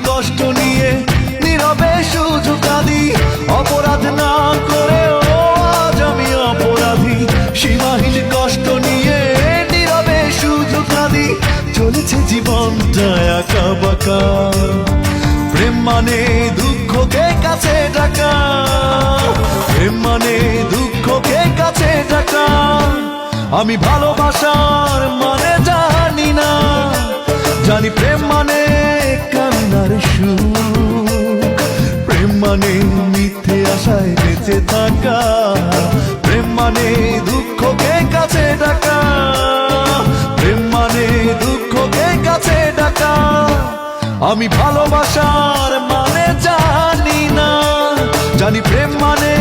কষ্ট নিয়ে নীরবে শুধু কাঁদি। অপরাধ না করেও আজ আমি অপরাধী, সীমাহীন কষ্ট নিয়ে নীরবে শুধু কাঁদি। চলেছে জীবনটা একা বাঁকা, প্রেম মানে দুঃখকে কাছে ডাকা, প্রেম মানে দুঃখকে কাছে ডাকা। আমি ভালোবাসার মানে জানি না, জানি প্রেম মানে কান্নার সুখ, প্রেম মানে মিথ্যে আশায় বেঁচে থাকা, প্রেম মানে দুঃখকে কাছে ডাকা, প্রেম মানে দুঃখকে কাছে ডাকা। আমি ভালোবাসার মানে জানি না, জানি প্রেম মানে